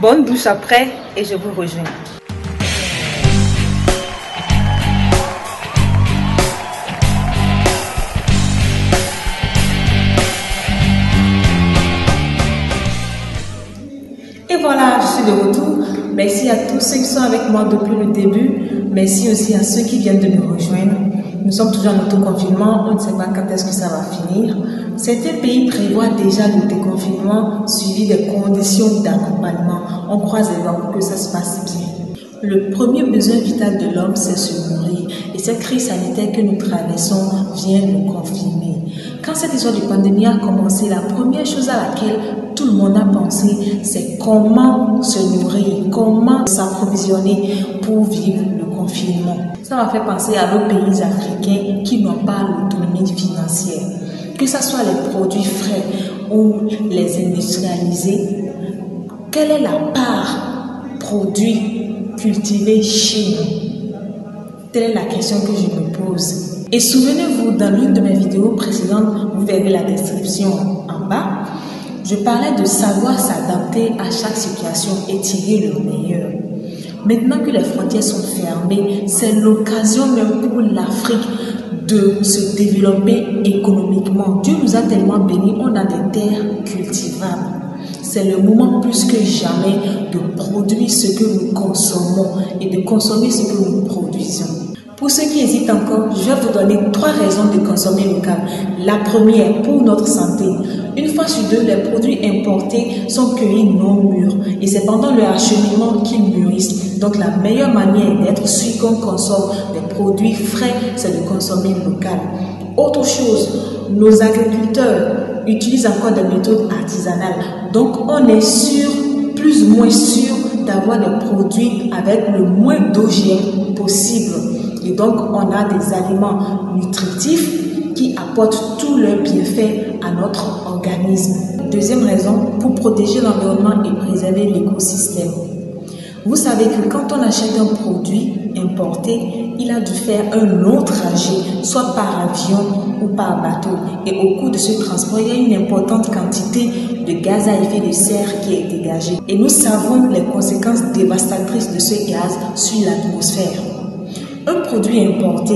Bonne douche après et je vous rejoins. Et voilà, je suis de retour. Merci à tous ceux qui sont avec moi depuis le début. Merci aussi à ceux qui viennent de nous rejoindre. Nous sommes toujours en autoconfinement. On ne sait pas quand est-ce que ça va finir. Certains pays prévoient déjà le déconfinement suivi des conditions d'accompagnement. On croise les doigts pour que ça se passe bien. Le premier besoin vital de l'homme, c'est se nourrir. Et cette crise sanitaire que nous traversons vient nous confirmer. Quand cette histoire de pandémie a commencé, la première chose à laquelle tout le monde a pensé, c'est comment se nourrir, comment s'approvisionner pour vivre le confinement. Ça m'a fait penser à nos pays africains qui n'ont pas l'autonomie financière. Que ce soit les produits frais ou les industrialisés, quelle est la part produits cultivés chez nous? Telle est la question que je me pose. Et souvenez-vous, dans l'une de mes vidéos précédentes, vous verrez la description en bas, je parlais de savoir s'adapter à chaque situation et tirer le meilleur. Maintenant que les frontières sont fermées, c'est l'occasion même pour l'Afrique de se développer économiquement. Dieu nous a tellement bénis, on a des terres cultivables. C'est le moment plus que jamais de produire ce que nous consommons et de consommer ce que nous produisons. Pour ceux qui hésitent encore, je vais vous donner 3 raisons de consommer local. La première, pour notre santé. Une fois sur 2, les produits importés sont cueillis non mûrs et c'est pendant leur acheminement qu'ils mûrissent. Donc la meilleure manière d'être sûr qu'on consomme des produits frais, c'est de consommer local. Autre chose, nos agriculteurs utilisent encore des méthodes artisanales. Donc on est sûr, plus ou moins sûr, d'avoir des produits avec le moins d'OGM possible. Et donc, on a des aliments nutritifs qui apportent tous leurs bienfaits à notre organisme. Deuxième raison, pour protéger l'environnement et préserver l'écosystème. Vous savez que quand on achète un produit importé, il a dû faire un long trajet, soit par avion ou par bateau. Et au cours de ce transport, il y a une importante quantité de gaz à effet de serre qui est dégagée. Et nous savons les conséquences dévastatrices de ce gaz sur l'atmosphère. Un produit importé,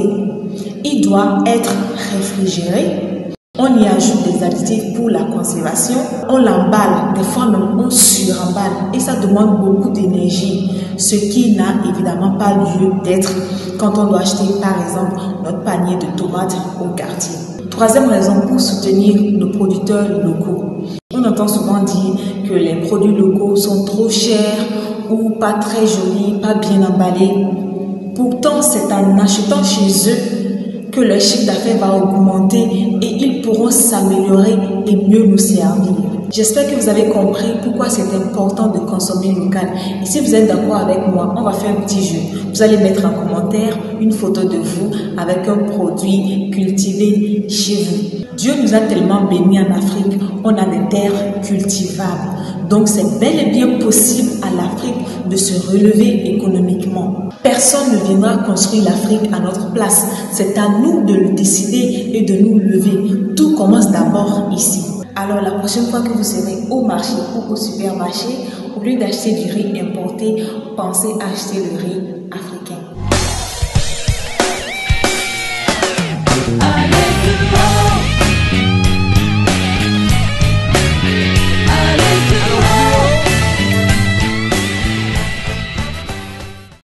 il doit être réfrigéré. On y ajoute des additifs pour la conservation. On l'emballe, des fois même on suremballe. Et ça demande beaucoup d'énergie, ce qui n'a évidemment pas lieu d'être quand on doit acheter par exemple notre panier de tomates au quartier. Troisième raison, pour soutenir nos producteurs locaux. On entend souvent dire que les produits locaux sont trop chers ou pas très jolis, pas bien emballés. Pourtant, c'est en achetant chez eux que leur chiffre d'affaires va augmenter et ils pourront s'améliorer et mieux nous servir. J'espère que vous avez compris pourquoi c'est important de consommer local. Et si vous êtes d'accord avec moi, on va faire un petit jeu. Vous allez mettre en commentaire une photo de vous avec un produit cultivé chez vous. Dieu nous a tellement bénis en Afrique, on a des terres cultivables. Donc c'est bel et bien possible à l'Afrique de se relever économiquement. Personne ne viendra construire l'Afrique à notre place. C'est à nous de le décider et de nous lever. Tout commence d'abord ici. Alors la prochaine fois que vous serez au marché ou au supermarché, au lieu d'acheter du riz importé, pensez à acheter le riz africain.